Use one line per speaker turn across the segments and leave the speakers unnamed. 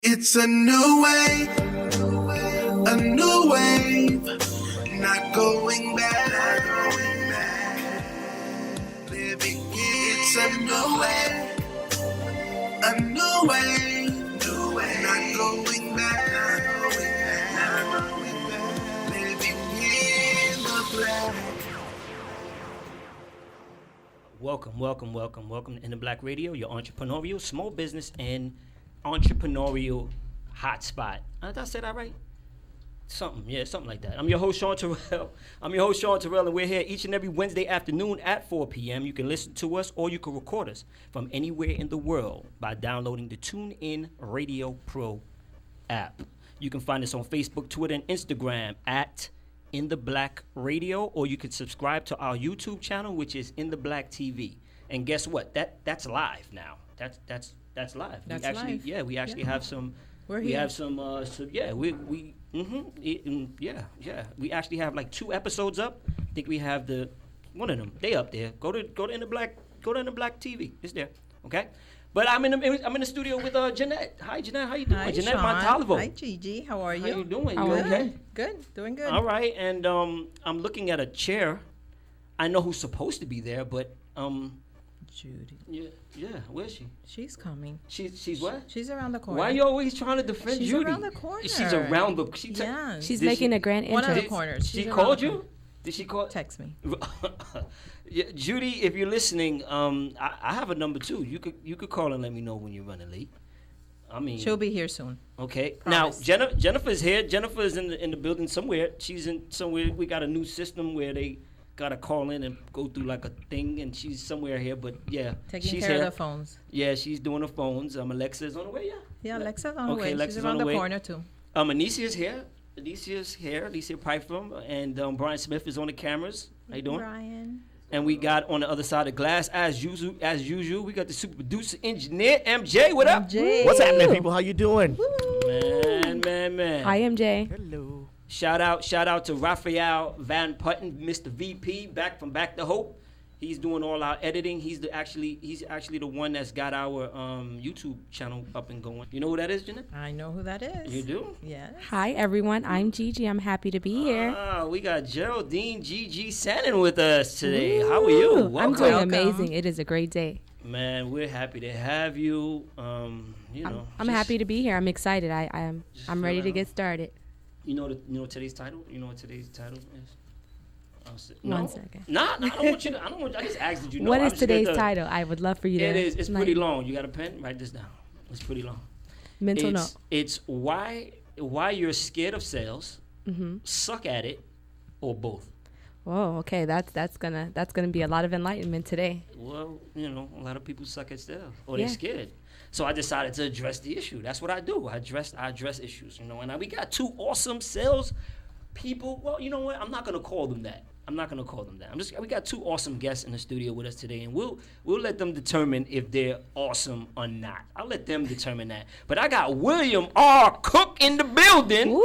It's a new wave, not going back. Living it's a new wave, not going back. Living in the black.
Welcome to In the Black Radio, your entrepreneurial, small business, and entrepreneurial hotspot. Did I say that right? Something like that. I'm your host, Shawn Tyrell. And we're here each and every Wednesday afternoon at 4 p.m. You can listen to us or you can record us from anywhere in the world by downloading the TuneIn Radio Pro app. You can find us on Facebook, Twitter, and Instagram at In the Black Radio, or you can subscribe to our YouTube channel, which is In the Black TV. And guess what? That's live now. That's live.
That's
live. Yeah, we actually have some. We have some. We actually have like 2 episodes up. I think we have one of them. They up there. Go to In the Black. Go to In the Black TV. It's there. Okay. But I'm in the studio with Jeanette. Hi, Jeanette. How you doing?
Hi,
Jeanette
Shawn.
Montalvo.
Hi, Gigi. How are you?
How you doing?
How
you
are
okay?
you? Good. Doing good.
All right. And I'm looking at a chair. I know who's supposed to be there, but
Judy.
Yeah. Where's she?
She's coming.
She's what?
She's around the corner.
Why are you always trying to defend
She's
Judy?
around the corner.
She's around the.
She's making a grand
One
entrance.
of the corners.
She
She's
called
around
you? Did she call?
Text me.
Yeah, Judy, if you're listening, I have a number too. You could call and let me know when you're running late. I mean,
She'll be here soon.
Okay.
Promise.
Now Jennifer's here. Jennifer's in the building somewhere. She's in somewhere. We got a new system where they gotta call in and go through like a thing, and she's somewhere here. But yeah,
Taking
she's
care
here.
of the phones.
Yeah, she's doing the phones. Alexa's on the way.
Yeah, Alexa's on the way.
Alexa's
She's
on
around
the
the
way.
corner too.
Anicia's here. Alicia Pipefrom, and Brian Smith is on the cameras. How you doing?
Brian.
And we got on the other side of the glass, as usual, we got the super producer engineer, MJ. What up?
MJ.
What's happening, people? How you doing?
Man.
Hi, MJ.
Hello.
Shout out to Raphael Van Putten, Mr. VP, back from Back to Hope. He's doing all our editing. He's actually the one that's got our YouTube channel up and going. You know who that is, Jeanette?
I know who that is.
You do?
Yes.
Hi, everyone. I'm Gigi. I'm happy to be here.
We got Geraldine Gigi Sannon with us today. How are you?
I'm
Welcome.
doing
Welcome.
amazing. It is a great day.
Man, we're happy to have you.
I'm happy to be here. I'm excited. I'm ready to get started.
You know today's title? You know what today's title is?
One second.
Nah, I don't want you to. I just asked did you know.
What is
I'm scared
today's title? I would love for you to.
It is. It's
like,
pretty long. You got a pen? Write this down. It's pretty long.
Mental note.
It's why you're scared of sales, suck at it, or both.
Whoa. Okay. That's gonna be a lot of enlightenment today.
Well, a lot of people suck at sales, or
Yeah.
they're scared. So I decided to address the issue. That's what I do. I address issues. And we got 2 awesome sales people. Well, you know what? I'm not gonna call them that. We got 2 awesome guests in the studio with us today, and we'll let them determine if they're awesome or not. I'll let them determine that. But I got William R. Cook in the building.
Woo!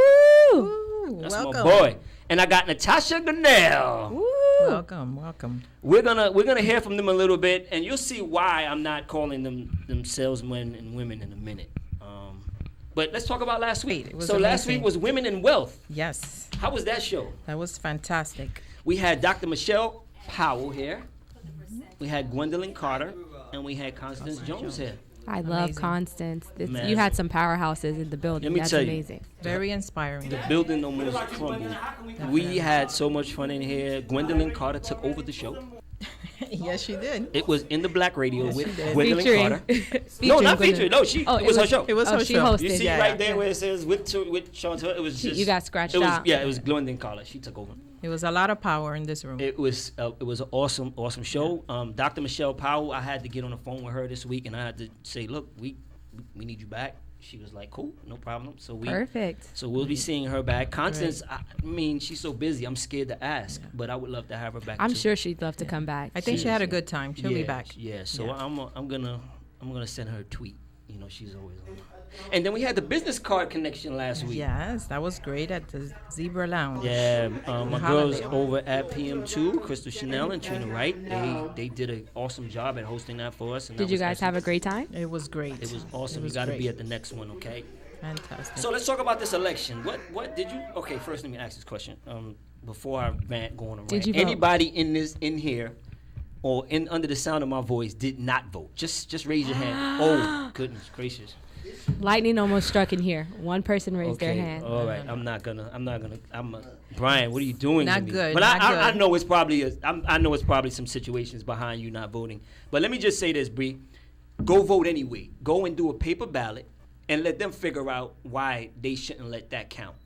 Ooh,
That's
welcome.
my boy. And I got Natasha Gonell.
Woo!
Welcome.
We're gonna hear from them a little bit, and you'll see why I'm not calling them salesmen and women in a minute. But let's talk about last week.
It was
So last
amazing.
week was Women in Wealth.
Yes.
How was that show?
That was fantastic.
We had Dr. Michelle Powell here. We had Gwendolyn Carter, and we had Constance Jones here.
I love
Amazing.
Constance.
Man.
You had some powerhouses in the building.
Let me
That's
tell you.
amazing.
Very inspiring.
The building almost crumbled. We had so much fun in here. Gwendolyn Carter took over the show.
Yes, she did.
It was In the Black Radio
Yes,
with
she did.
Gwendolyn
Featuring-
Carter.
featuring
No, not
Gwendolyn.
featured. No, it was her show.
It was her
she
show.
hosted.
You see
Yeah,
right
yeah.
there where it says with Shawn Tyrell, it was just
You got scratched
it was,
out.
Yeah, it was Gwendolyn Carter. She took over.
It was a lot of power in this room.
It was an awesome show. Dr. Michelle Powell, I had to get on the phone with her this week, and I had to say, look, we need you back. She was like, cool, no problem.
Perfect.
So we'll be seeing her back. Constance, I mean, she's so busy. I'm scared to ask, but I would love to have her back.
I'm
too.
sure she'd love to come back.
I think she had a good time. She'll be back.
Yeah. So
Yeah.
I'm gonna send her a tweet. You know, she's always on. And then we had the business card connection last week.
Yes, that was great at the Zebra Lounge.
Yeah, my girls
Holidale.
over at PM2, Crystal Chanel and Trina Wright, they did an awesome job at hosting that for us. And
Did
that
you
was
guys have a
excellent.
great time?
It was great.
It was awesome.
It was
You got to be
great.
at the next one, okay?
Fantastic.
So let's talk about this election. What did you? Okay, first let me ask this question. Before I rant, go on a rant.
Did you vote?
Anybody in here, or under the sound of my voice, did not vote? Just raise your hand. Oh goodness gracious.
Lightning almost struck in here. One person raised their
Okay,
hand.
all right. I'm not gonna. Brian, what are you doing?
Not
to me?
good,
But
not
I
good.
know it's probably. I know it's probably some situations behind you not voting. But let me just say this, Bree. Go vote anyway. Go and do a paper ballot, and let them figure out why they shouldn't let that count.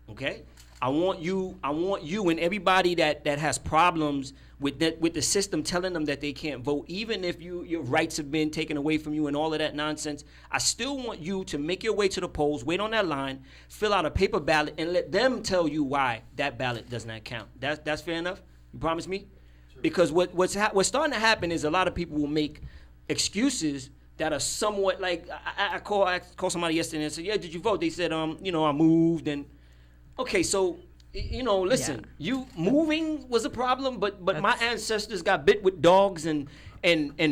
Okay? I want you and everybody that has problems with the system telling them that they can't vote, even if your rights have been taken away from you and all of that nonsense. I still want you to make your way to the polls, wait on that line, fill out a paper ballot, and let them tell you why that ballot does not count. That's fair enough? You promise me? Sure. Because what's starting to happen is a lot of people will make excuses that are somewhat like I called somebody yesterday and said, yeah, did you vote? They said, I moved. And okay, so listen, you moving was a problem, but my ancestors got bit with dogs and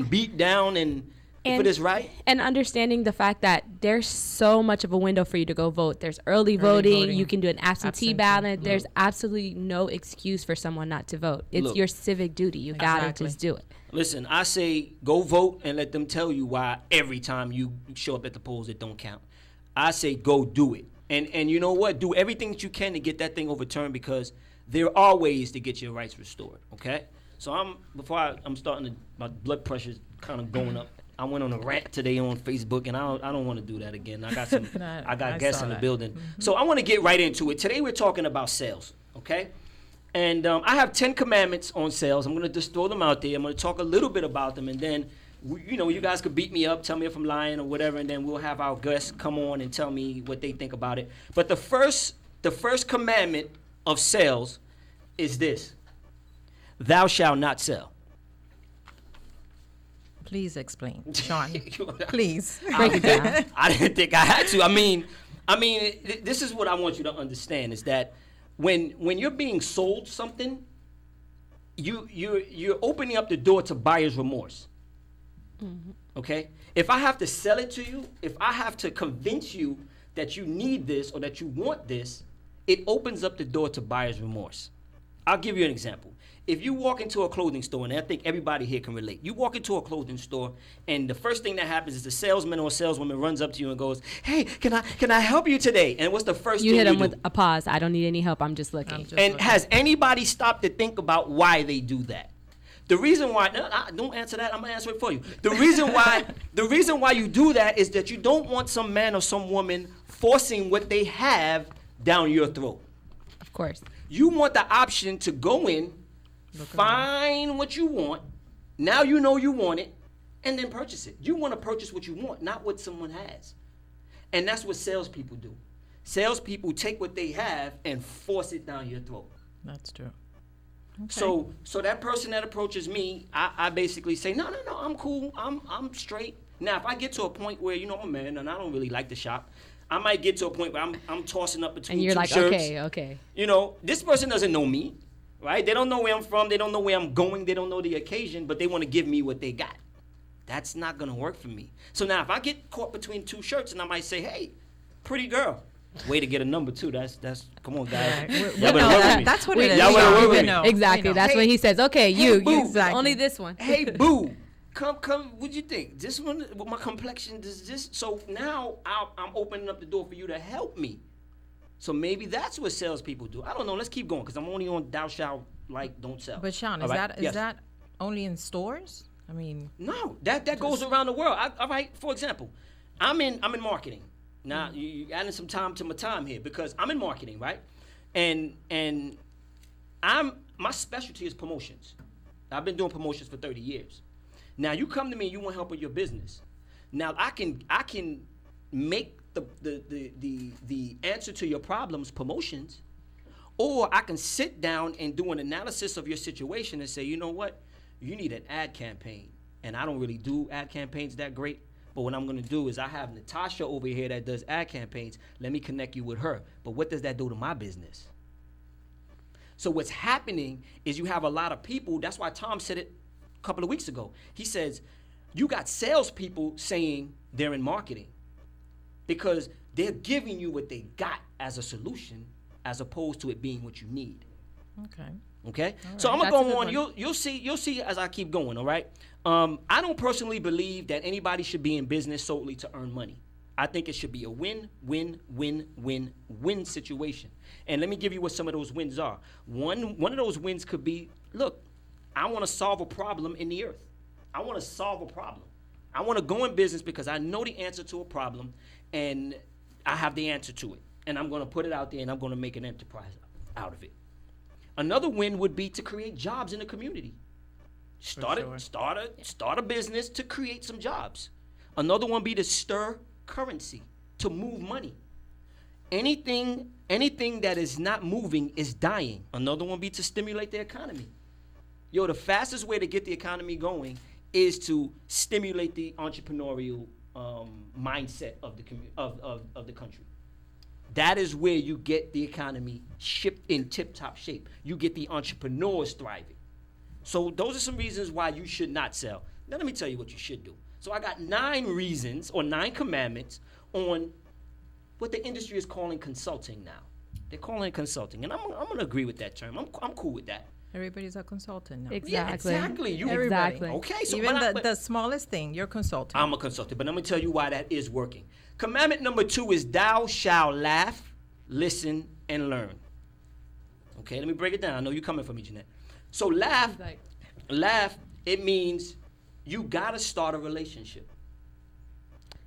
beat down and for this right.
And understanding the fact that there's so much of a window for you to go vote. There's early voting. You can do an absentee ballot. There's absolutely no excuse for someone not to vote. It's your civic duty. You gotta just do it.
Listen, I say go vote and let them tell you why every time you show up at the polls it don't count. I say go do it. And you know what? Do everything that you can to get that thing overturned, because there are ways to get your rights restored, okay? So I'm starting to, my blood pressure's kind of going up. I went on a rant today on Facebook, and I don't want to do that again. I got guests in the building. Mm-hmm. So I want to get right into it. Today we're talking about sales, okay? And I have 10 commandments on sales. I'm going to just throw them out there. I'm going to talk a little bit about them, and then you guys could beat me up, tell me if I'm lying or whatever, and then we'll have our guests come on and tell me what they think about it. But the first commandment of sales is this: thou shalt not sell.
Please explain, Shawn. Please.
Break it down.
I didn't think I had to. I mean, this is what I want you to understand, is that when you're being sold something, you're opening up the door to buyer's remorse. Mm-hmm. Okay? If I have to sell it to you, if I have to convince you that you need this or that you want this, it opens up the door to buyer's remorse. I'll give you an example. If you walk into a clothing store, and I think everybody here can relate, you walk into a clothing store, and the first thing that happens is the salesman or saleswoman runs up to you and goes, "Hey, can I help you today?" And what's the first thing you do?
You hit them with a pause. I don't need any help. I'm just looking.
Has anybody stopped to think about why they do that? The reason why, don't answer that, I'm gonna answer it for you. The reason why you do that is that you don't want some man or some woman forcing what they have down your throat.
Of course.
You want the option to go in, find what you want, now you know you want it, and then purchase it. You want to purchase what you want, not what someone has. And that's what salespeople do. Salespeople take what they have and force it down your throat.
That's true.
Okay. So that person that approaches me, I basically say, no, I'm cool, I'm straight. Now, if I get to a point where, I'm a man and I don't really like to shop, I might get to a point where I'm tossing up between
and you're
two
like,
shirts.
okay.
This person doesn't know me, right? They don't know where I'm from. They don't know where I'm going. They don't know the occasion, but they want to give me what they got. That's not going to work for me. So now if I get caught between two shirts and I might say, hey, pretty girl. Way to get a number two. That's come on, guys.
Y'all better work with me. That's what it is.
Y'all better work with me.
Exactly. That's when he says, okay, you
exactly.
only this one.
Hey, boo. Come, what'd you think? This one, with my complexion, does this? So now I'm opening up the door for you to help me. So maybe that's what salespeople do. I don't know. Let's keep going, because I'm only on thou shalt don't sell.
But Shawn, is that only in stores? I mean,
no, that goes around the world. All right, for example, I'm in marketing. Now you adding some time to my time here, because I'm in marketing, right? And my specialty is promotions. I've been doing promotions for 30 years. Now you come to me and you want help with your business. Now I can make the answer to your problems promotions, or I can sit down and do an analysis of your situation and say, you know what, you need an ad campaign, and I don't really do ad campaigns that great, But what I'm going to do is I have Natasha over here that does ad campaigns. Let me connect you with her. But what does that do to my business? So what's happening is you have a lot of people. That's why Tom said it a couple of weeks ago. He says, you got salespeople saying they're in marketing because they're giving you what they got as a solution as opposed to it being what you need.
Okay.
Okay?
All
So
right.
I'm going
That's
to
a
go
good
on.
one.
You'll see as I keep going, all right? I don't personally believe that anybody should be in business solely to earn money. I think it should be a win, win, win, win, win situation. And let me give you what some of those wins are. One of those wins could be, look, I want to solve a problem in the earth. I want to solve a problem. I want to go in business because I know the answer to a problem and I have the answer to it. And I'm going to put it out there and I'm going to make an enterprise out of it. Another win would be to create jobs in the community. Start a business to create some jobs. Another one be to stir currency, to move money. Anything that is not moving is dying. Another one be to stimulate the economy. Yo, the fastest way to get the economy going is to stimulate the entrepreneurial mindset of the country. That is where you get the economy shipped in tip-top shape. You get the entrepreneurs thriving. So those are some reasons why you should not sell. Now let me tell you what you should do. So I got 9 reasons or 9 commandments on what the industry is calling consulting now. They're calling it consulting, and I'm going to agree with that term. I'm cool with that.
Everybody's a consultant now.
Exactly.
Yeah, exactly.
Exactly.
Okay. So
Even the smallest thing, you're consulting.
I'm a consultant, but let me tell you why that is working. Commandment number 2 is thou shalt laugh, listen, and learn. Okay, let me break it down. I know you're coming for me, Jeanette. So laugh, it means you got to start a relationship.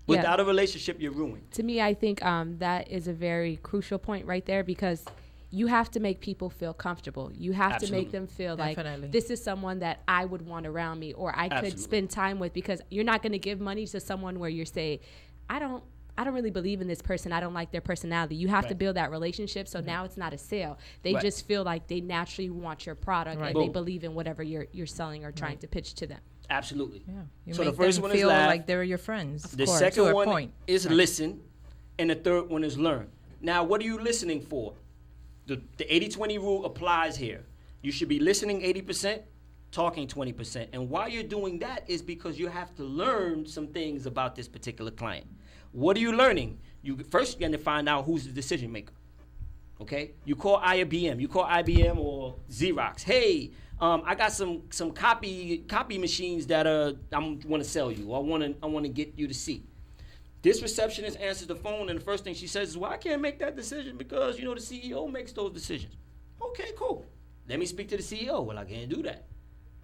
Without a relationship, you're ruined.
To me, I think that is a very crucial point right there because you have to make people feel comfortable. You have to make them feel
Definitely.
like this is someone that I would want around me or I could spend time with, because you're not going to give money to someone where you're saying, I don't really believe in this person. I don't like their personality. You have to build that relationship. So now it's not a sale. They just feel like they naturally want your product and they believe in whatever you're selling or trying to pitch to them.
Absolutely.
Yeah. You
So
make
the first
them
one is
feel
laugh.
like they're your friends.
The
to
second
a
one
point.
is listen, and the third one is learn. Now, what are you listening for? The 80-20 rule applies here. You should be listening 80%, talking 20%. And why you're doing that is because you have to learn some things about this particular client. What are you learning? First, you're going to find out who's the decision maker. Okay? You call IBM. You call IBM or Xerox. Hey, I got some copy machines that I want to sell you. I want to get you to see. This receptionist answers the phone, and the first thing she says is, well, I can't make that decision because, the CEO makes those decisions. Okay, cool. Let me speak to the CEO. Well, I can't do that.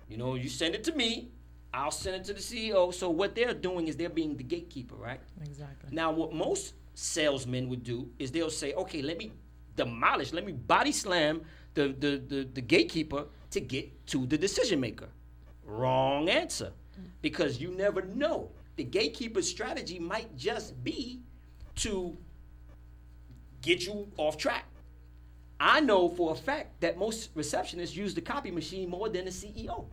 You send it to me. I'll send it to the CEO. So what they're doing is they're being the gatekeeper, right?
Exactly.
Now, what most salesmen would do is they'll say, okay, let me body slam the gatekeeper to get to the decision maker. Wrong answer. Because you never know. The gatekeeper's strategy might just be to get you off track. I know for a fact that most receptionists use the copy machine more than the CEO.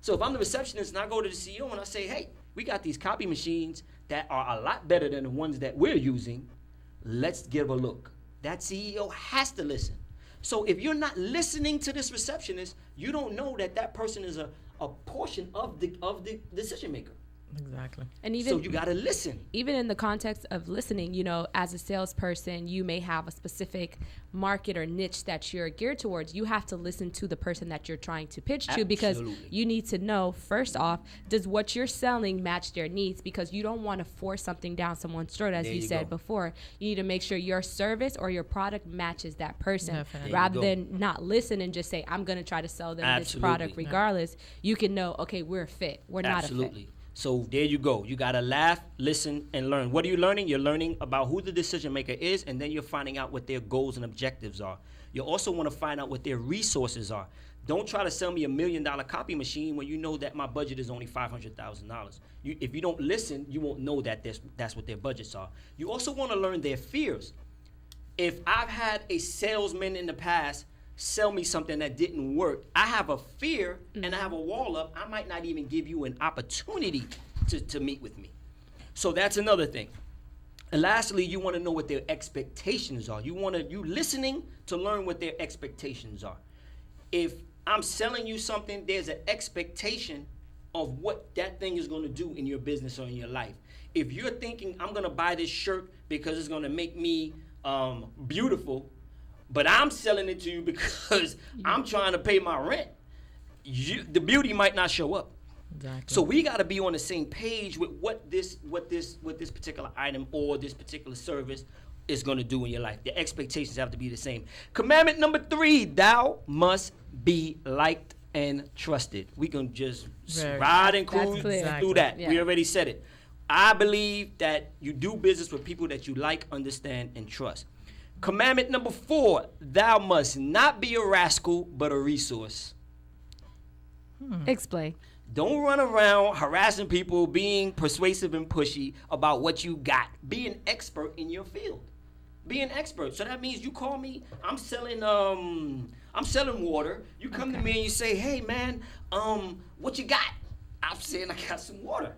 So if I'm the receptionist and I go to the CEO and I say, hey, we got these copy machines that are a lot better than the ones that we're using, let's give a look. That CEO has to listen. So if you're not listening to this receptionist, you don't know that person is a portion of the decision maker.
Exactly.
And
So you got to listen.
Even in the context of listening, as a salesperson, you may have a specific market or niche that you're geared towards. You have to listen to the person that you're trying to pitch to because you need to know, first off, does what you're selling match their needs? Because you don't want to force something down someone's throat, as you said before. You need to make sure your service or your product matches that person.
Definitely.
Rather than not listen and just say, I'm going to try to sell them this product regardless. You can know, okay, we're a fit. We're not a fit.
So there you go. You got to laugh, listen, and learn. What are you learning? You're learning about who the decision maker is, and then you're finding out what their goals and objectives are. You also want to find out what their resources are. Don't try to sell me $1 million copy machine when you know that my budget is only $500,000. If you don't listen, you won't know that that's what their budgets are. You also want to learn their fears. If I've had a salesman in the past sell me something that didn't work, I have a fear and I have a wall up. I might not even give you an opportunity to meet with me. So that's another thing. And lastly, you want to know what their expectations are. You listening to learn what their expectations are. If I'm selling you something, there's an expectation of what that thing is going to do in your business or in your life. If you're thinking, I'm going to buy this shirt because it's going to make me beautiful, but I'm selling it to you because I'm trying to pay my rent, the beauty might not show up.
Exactly.
So we got to be on the same page with what this particular item or this particular service is going to do in your life. The expectations have to be the same. Commandment number 3, thou must be liked and trusted. We can just ride and cruise through that. Yeah. We already said it. I believe that you do business with people that you like, understand, and trust. Commandment number 4, thou must not be a rascal, but a resource.
Explain.
Don't run around harassing people, being persuasive and pushy about what you got. Be an expert in your field. Be an expert. So that means you call me, I'm selling water. You come to me and you say, hey man, what you got? I'm saying I got some water.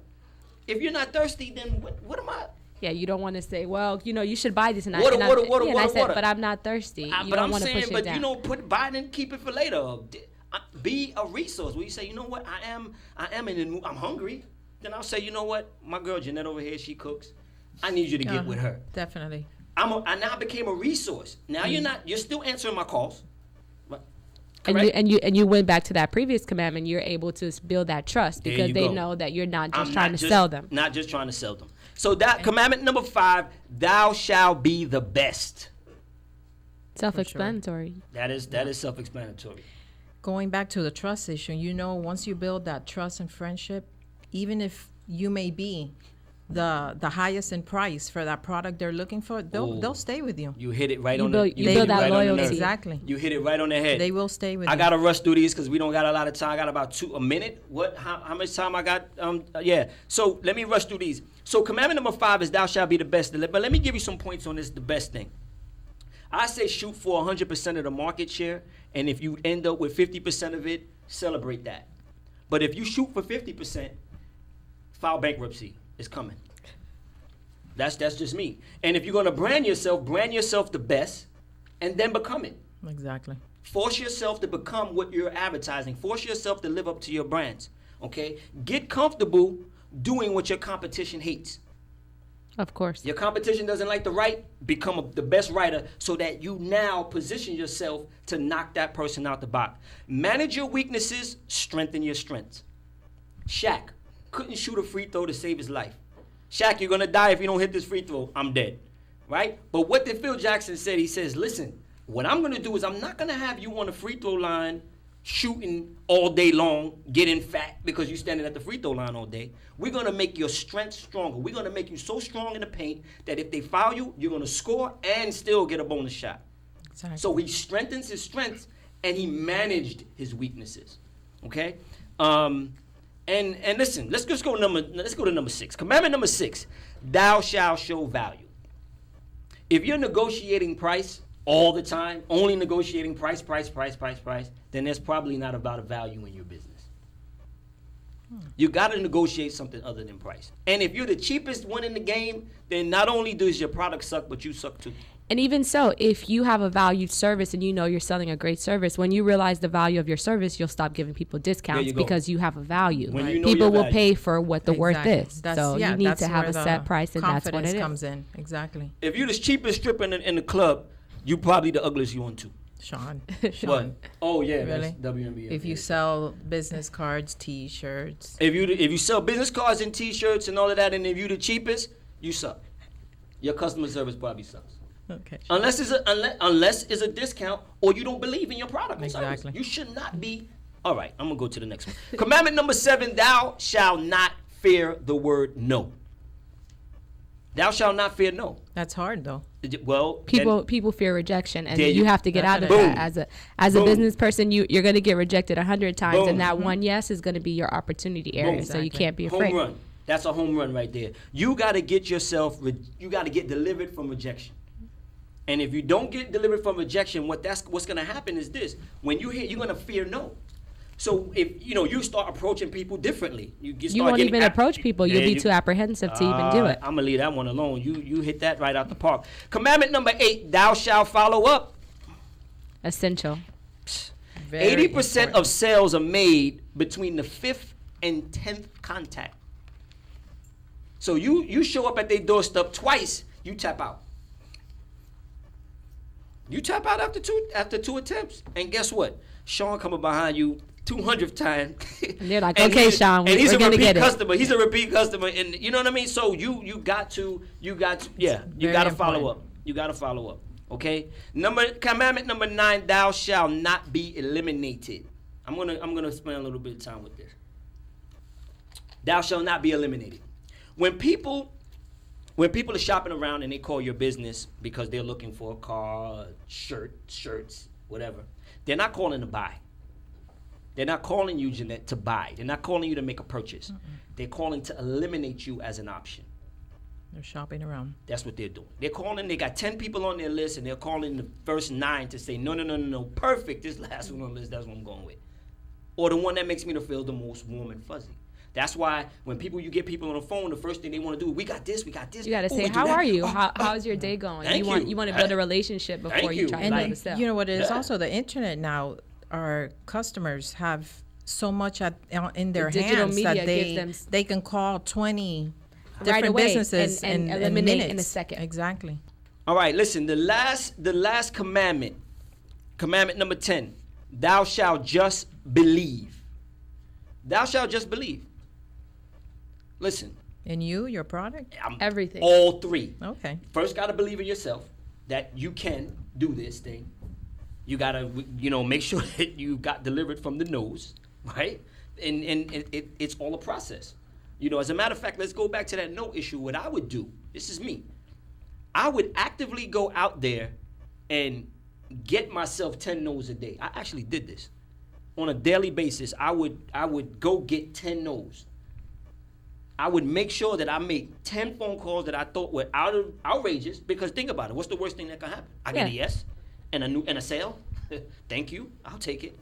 If you're not thirsty, then what am I?
Yeah, you don't want to say, well, you should buy this. And
water.
I said, but I'm not thirsty.
But I'm saying, but buy it and keep it for later. Be a resource. Where you say, you know what, I am in the mood. I'm hungry. Then I'll say, you know what, my girl Jeanette over here, she cooks. I need you to get with her.
Definitely.
I now became a resource. Now you're still answering my calls.
And you went back to that previous commandment. You're able to build that trust because they know that you're not just trying to sell them.
Not just trying to sell them. So that commandment number 5, thou shalt be the best.
Self-explanatory.
That is self-explanatory.
Going back to the trust issue, once you build that trust and friendship, even if you may be the highest in price for that product they're looking for, they'll stay with you.
You hit it right on the.
You build that loyalty.
Exactly.
You hit it right on the head.
They will stay with you.
I gotta rush through these because we don't got a lot of time. I got about a minute. What? How much time I got? Yeah. So let me rush through these. So commandment number 5 is thou shalt be the best. But let me give you some points on this. The best thing. I say shoot for 100% of the market share, and if you end up with 50% of it, celebrate that. But if you shoot for 50%, file bankruptcy. It's coming. That's just me. And if you're gonna brand yourself the best, and then become it.
Exactly.
Force yourself to become what you're advertising. Force yourself to live up to your brands. Okay? Get comfortable doing what your competition hates.
Of course.
Your competition doesn't like to write, become the best writer so that you now position yourself to knock that person out the box. Manage your weaknesses, strengthen your strengths. Shaq couldn't shoot a free throw to save his life. Shaq, you're going to die if you don't hit this free throw. I'm dead. Right? But what did Phil Jackson say? He says, listen, what I'm going to do is I'm not going to have you on the free throw line shooting all day long, getting fat because you're standing at the free throw line all day. We're going to make your strength stronger. We're going to make you so strong in the paint that if they foul you, you're going to score and still get a bonus shot. Exactly. So he strengthens his strengths and he managed his weaknesses. Okay? And listen, let's go to number 6. Commandment number 6, thou shalt show value. If you're negotiating price all the time, only negotiating price, then there's probably not about a value in your business. You got to negotiate something other than price. And if you're the cheapest one in the game, then not only does your product suck, but you suck too.
And even so, if you have a valued service and you know you're selling a great service, when you realize the value of your service, you'll stop giving people discounts because you have a value.
When you know
people will
value.
pay for what the worth is. So you need to have a set price, and that's what it is.
Confidence comes in. Exactly.
If you're the cheapest stripper in the club, you probably the ugliest one too.
Shawn.
What? Oh yeah,
really?
That's WNBA.
If you sell business cards, T-shirts.
If you sell business cards and T-shirts and all of that, and if you the cheapest, you suck. Your customer service probably sucks.
Okay.
Unless it's a discount or you don't believe in your product.
Exactly.
You should not be. All right, I'm gonna go to the next one. Commandment number 7: thou shalt not fear the word no. Thou shalt not fear no.
That's hard though.
Well,
people fear rejection, and you have to get out of that. As a business person, you're going to get rejected 100 times, and that one yes is going to be your opportunity area. So you can't be afraid.
Home run. That's a home run right there. You got to get yourself. You got to get delivered from rejection. And if you don't get delivered from rejection, what's going to happen is this: when you hear, you're going to fear no. So if you start approaching people differently,
you won't even approach people. You'll be too apprehensive to even do it.
I'm gonna leave that one alone. You hit that right out the park. Commandment number 8: Thou shalt follow up.
Essential.
80% of sales are made between the 5th and 10th contact. So you show up at their doorstep twice, you tap out. You tap out after two attempts, and guess what? Shawn coming behind you 200th time.
And they're like, okay, Shawn, we're gonna get
customer. He's a repeat customer, and you know what I mean. So you got to follow up. You got to follow up. Okay. Commandment number 9: Thou shalt not be eliminated. I'm gonna spend a little bit of time with this. Thou shalt not be eliminated. When people are shopping around and they call your business because they're looking for a car, shirts, whatever, they're not calling to buy. They're not calling you, Jeanette, to buy. They're not calling you to make a purchase. They're calling to eliminate you as an option.
They're shopping around.
That's what they're doing. They're calling. They got 10 people on their list, and they're calling the first 9 to say, no, perfect. This last one on the list, that's what I'm going with. Or the one that makes me to feel the most warm and fuzzy. That's why when you get people on the phone, the first thing they want to do, we got this.
You got to say, how are you? How's your day going? You want to build a relationship before you try to build a sale.
You know what it is? Also, the internet now, our customers have so much in their hands that they can call 20 different businesses
and eliminate in a second.
Exactly.
All right, listen, the last commandment number 10: Thou shalt just believe. Thou shalt just believe. Listen.
In your product?
Everything.
All 3.
Okay.
First, got to believe in yourself that you can do this thing. You got to, make sure that you got delivered from the nose, right? And it's all a process. As a matter of fact, let's go back to that no issue. What I would do, this is me. I would actively go out there and get myself 10 no's a day. I actually did this. On a daily basis, I would go get 10 no's. I would make sure that I make 10 phone calls that I thought were outrageous, because think about it. What's the worst thing that can happen? I get a yes and a sale. Thank you. I'll take it.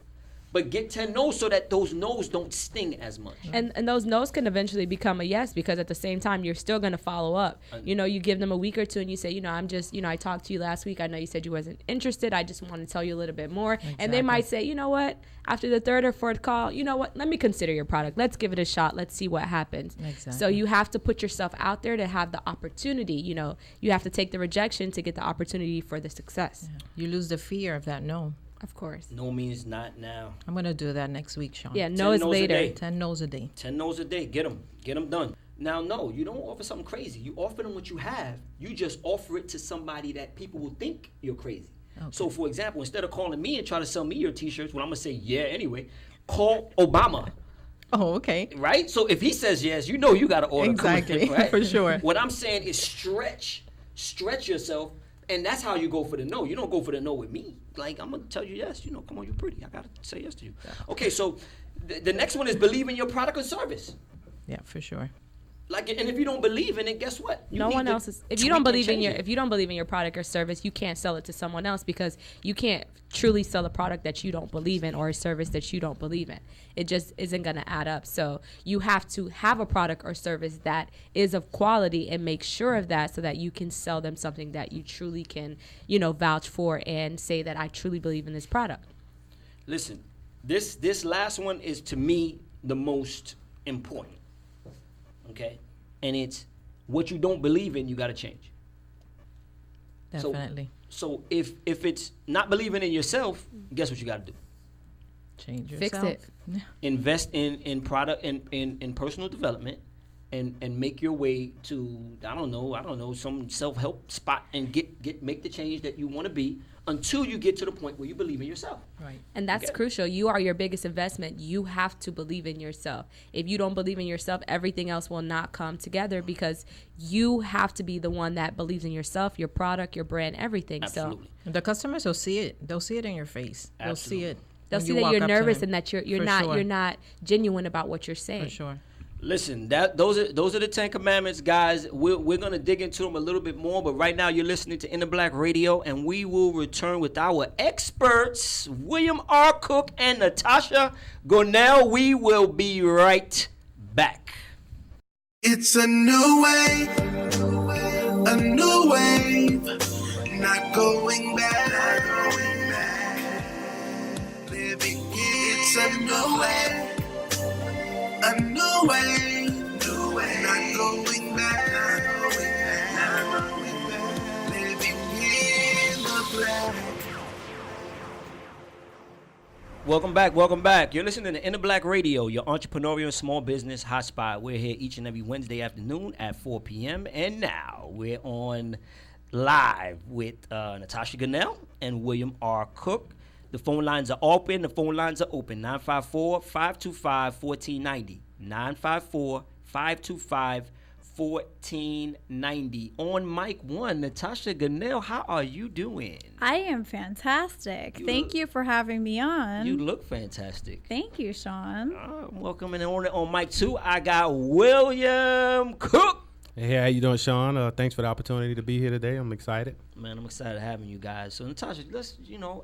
But get 10 no's so that those no's don't sting as much.
And those no's can eventually become a yes, because at the same time, you're still going to follow up. You give them a week or two and you say, I'm just, I talked to you last week. I know you said you wasn't interested. I just want to tell you a little bit more. Exactly. And they might say, you know what? After the 3rd or 4th call, you know what? Let me consider your product. Let's give it a shot. Let's see what happens. Exactly. So you have to put yourself out there to have the opportunity. You have to take the rejection to get the opportunity for the success.
Yeah. You lose the fear of that no.
Of course.
No means not now.
I'm going to do that next week, Shawn.
Yeah, no is later.
10 no's a day.
10 no's a day. Get them done. Now, no, you don't offer something crazy. You offer them what you have. You just offer it to somebody that people will think you're crazy. Okay. So, for example, instead of calling me and try to sell me your T-shirts, well, I'm going to say, yeah, anyway, call Obama.
Oh, okay.
Right? So if he says yes, you got to order.
Exactly,
right?
For sure.
What I'm saying is stretch yourself, and that's how you go for the no. You don't go for the no with me. Like, I'm going to tell you yes. Come on, you're pretty. I got to say yes to you. Yeah. Okay, so the next one is believe in your product or service.
Yeah, for sure.
Like, and if you don't believe in it, guess what?
No one else is. If you don't believe in your product or service, you can't sell it to someone else, because you can't truly sell a product that you don't believe in or a service that you don't believe in. It just isn't going to add up. So you have to have a product or service that is of quality and make sure of that, so that you can sell them something that you truly can, vouch for and say that I truly believe in this product.
Listen, this last one is, to me, the most important. Okay, and it's what you don't believe in, you got to change.
Definitely.
So if it's not believing in yourself, guess what you got to do?
Change yourself.
Fix it.
Invest in product in personal development, and make your way to I don't know some self-help spot, and make the change that you want to be, until you get to the point where you believe in yourself.
Right.
And that's crucial. You are your biggest investment. You have to believe in yourself. If you don't believe in yourself, everything else will not come together, because you have to be the one that believes in yourself, your product, your brand, everything.
Absolutely.
So the customers will see it. They'll see it in your face.
Absolutely.
They'll see it.
They'll see that you're nervous and that you're not genuine about what you're saying.
For sure.
Listen, those are the 10 Commandments, guys. We're gonna dig into them a little bit more, but right now you're listening to Inner Black Radio, and we will return with our experts, William R. Cook and Natasha Gonell. We will be right back.
It's a new way, not going back. Living it's a new way, not going back. Living in the black.
Welcome back. You're listening to Inner Black Radio, your entrepreneurial and small business hotspot. We're here each and every Wednesday afternoon at 4 p.m. And now we're on live with Natasha Gonell and William R. Cook. The phone lines are open. 954-525-1490. 954-525-1490. On mic one, Natasha Gonell, how are you doing?
I am fantastic. Thank you for having me on.
You look fantastic.
Thank you, Shawn.
Welcome. And on mic two, I got William Cook.
Hey, how you doing, Shawn? Thanks for the opportunity to be here today. I'm excited.
Man, I'm excited having you guys. So, Natasha,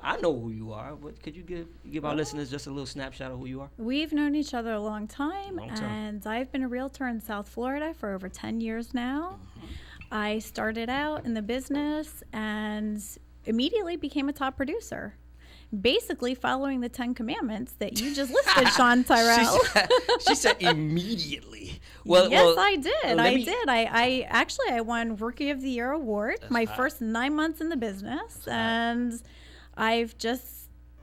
I know who you are, but could you give our listeners just a little snapshot of who you are?
We've known each other a long time, and I've been a realtor in South Florida for over 10 years now. Mm-hmm. I started out in the business and immediately became a top producer. Basically following the 10 Commandments that you just listed, Shawn Tyrell.
She said immediately.
Yes, I did. I won Rookie of the Year award my first 9 months in the business, and I've just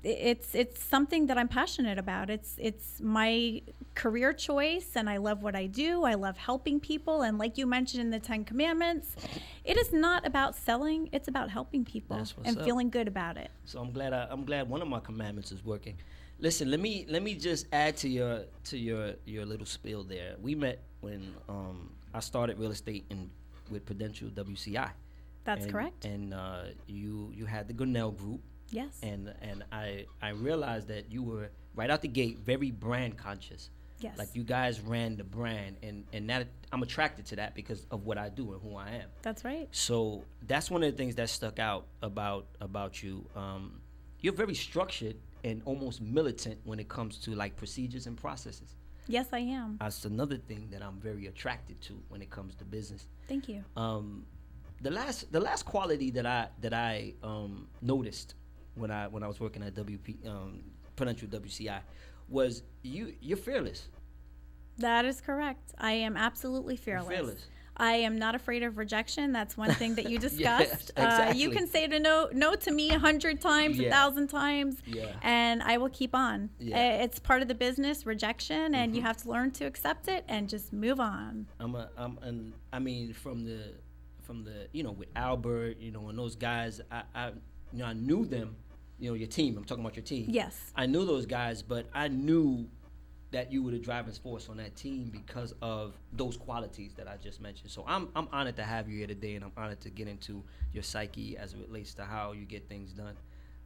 it's something that I'm passionate about. It's my career choice, and I love what I do. I love helping people, and like you mentioned in the 10 Commandments, it is not about selling. It's about helping people and feeling good about it.
So I'm glad one of my commandments is working. Listen, let me just add to your little spiel there. We met when I started real estate with Prudential WCI.
That's correct.
And you had the Gonell Group.
Yes.
And I realized that you were right out the gate very brand conscious.
Yes.
Like you guys ran the brand, and that I'm attracted to that because of what I do and who I am.
That's right.
So that's one of the things that stuck out about you. You're very structured and almost militant when it comes to like procedures and processes.
Yes, I am.
That's another thing that I'm very attracted to when it comes to business.
Thank you.
The last quality that I noticed when I was working at Prudential WCI was you're fearless.
That is correct. I am absolutely fearless.
You're fearless.
I am not afraid of rejection. That's one thing that you discussed.
Yes, exactly.
You can say no to me 100 times, 1,000 times, and I will keep on.
Yeah.
It's part of the business, rejection, and you have to learn to accept it and just move on.
From the with Albert, and those guys, I knew them, your team. I'm talking about your team.
Yes.
I knew those guys, but I knew that you were the driving force on that team because of those qualities that I just mentioned. So I'm honored to have you here today, and I'm honored to get into your psyche as it relates to how you get things done.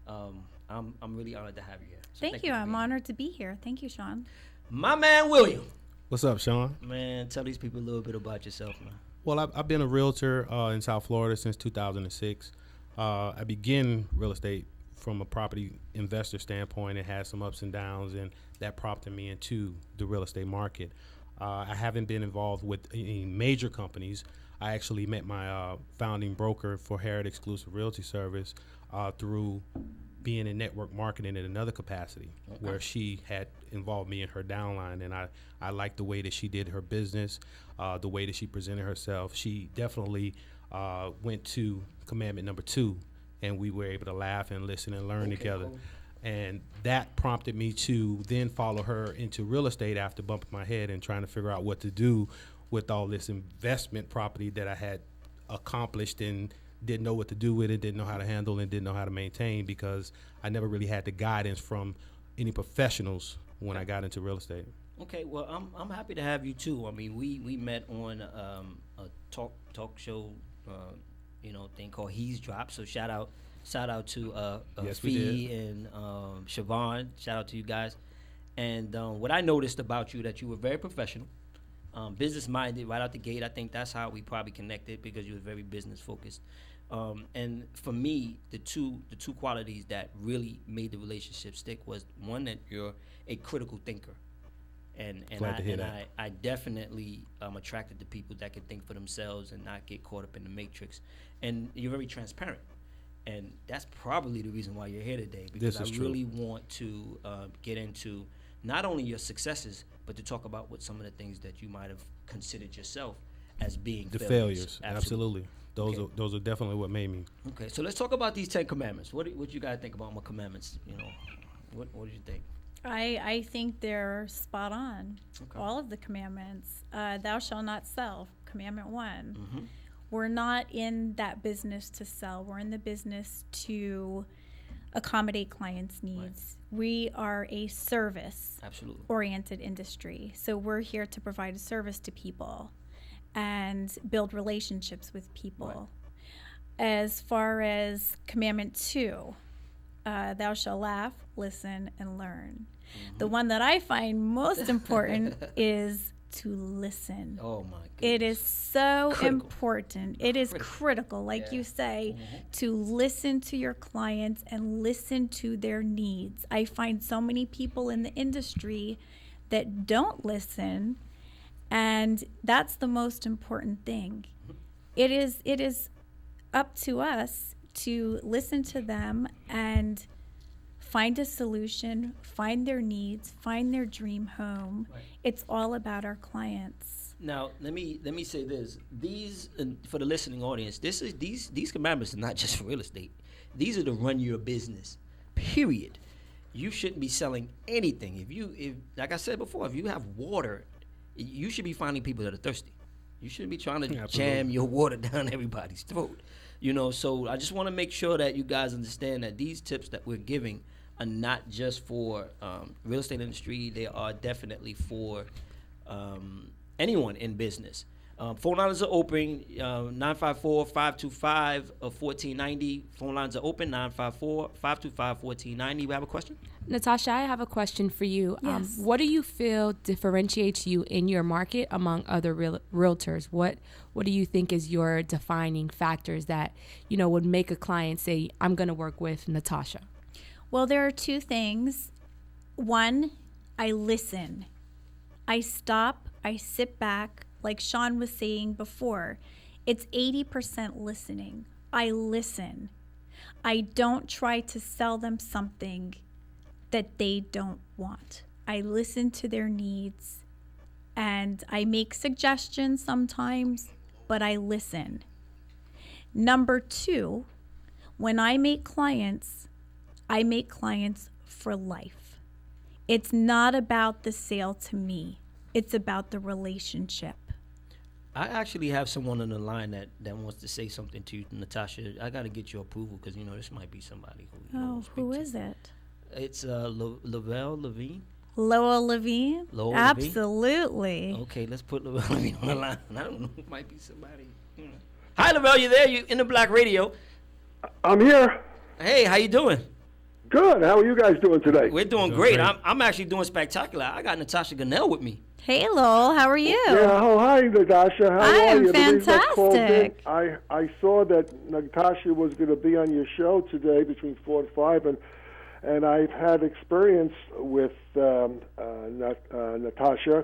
I'm really honored to have you here. So
thank you. I'm honored to be here. Thank you, Shawn.
My man, William.
What's up, Shawn?
Man, tell these people a little bit about yourself, man.
Well, I've been a realtor in South Florida since 2006. I began real estate from a property investor standpoint. It had some ups and downs, and that prompted me into the real estate market. I haven't been involved with any major companies. I actually met my founding broker for Heritage Exclusive Realty Service through being in network marketing in another capacity, where she had involved me in her downline, and I liked the way that she did her business, the way that she presented herself. She definitely went to commandment number 2, and we were able to laugh and listen and learn together. Cool. And that prompted me to then follow her into real estate after bumping my head and trying to figure out what to do with all this investment property that I had accomplished and didn't know what to do with it, didn't know how to handle it, didn't know how to maintain, because I never really had the guidance from any professionals when I got into real estate.
Okay, well, I'm happy to have you too. I mean, we met on a talk show, thing called He's Drop. So shout out to
yes,
Fee and Siobhan. Shout out to you guys. And what I noticed about you, that you were very professional. business minded right out the gate. I think that's how we probably connected because you were very business focused. And for me, the two qualities that really made the relationship stick was one, that you're a critical thinker. And I definitely attracted to people that can think for themselves and not get caught up in the matrix. And you're very transparent. And that's probably the reason why you're here today, because I really want to get into not only your successes, but to talk about what some of the things that you might have considered yourself as being
the failures. Absolutely. Those are definitely what made me.
Okay, so let's talk about these 10 commandments. What you guys think about my commandments? What do you think?
I think they're spot on.
Okay.
All of the commandments. Thou shalt not sell, commandment 1.
Mm-hmm.
We're not in that business to sell. We're in the business to accommodate clients' needs. Right. We are a service-oriented industry. So we're here to provide a service to people and build relationships with people. Right. As far as commandment 2, thou shalt laugh, listen, and learn. Mm-hmm. The one that I find most important is to listen.
Oh my goodness.
It is so important. It is critical, like you say, to listen to your clients and listen to their needs. I find so many people in the industry that don't listen, and that's the most important thing. It is up to us to listen to them and find a solution, find their needs, find their dream home. Right. It's all about our clients.
Now, let me say this: these, for the listening audience, these commandments are not just for real estate. These are to run your business. Period. You shouldn't be selling anything. If like I said before, if you have water, you should be finding people that are thirsty. You shouldn't be trying to jam your water down everybody's throat. So I just want to make sure that you guys understand that these tips that we're giving are not just for real estate industry. They are definitely for anyone in business. Phone lines are open, 954-525-1490. Phone lines are open, 954-525-1490. We have a question?
Natasha, I have a question for you.
Yes.
What do you feel differentiates you in your market among other realtors? What do you think is your defining factors that, would make a client say, I'm going to work with Natasha?
Well, there are 2 things. 1, I listen. I stop, I sit back. Like Shawn was saying before, it's 80% listening. I listen. I don't try to sell them something that they don't want. I listen to their needs, and I make suggestions sometimes, but I listen. Number 2, when I make clients for life. It's not about the sale to me. It's about the relationship.
I actually have someone on the line that wants to say something to you, Natasha. I got to get your approval because, this might be somebody who
who is it?
It's Lavelle Levine.
Lowell Levine?
Lowell
Absolutely.
Levine? Okay, let's put Lavelle Levine on the line. I don't know. It might be somebody. Hi, Lavelle. You there? You in the Black Radio.
I'm here.
Hey, how you doing?
Good. How are you guys doing today?
We're doing great. I'm actually doing spectacular. I got Natasha Gonell with me.
Hey, Lowell. How are you?
Yeah. Oh, hi, Natasha. How are
I'm
you?
fantastic.
I saw that Natasha was going to be on your show today between 4 and 5, and I've had experience with Natasha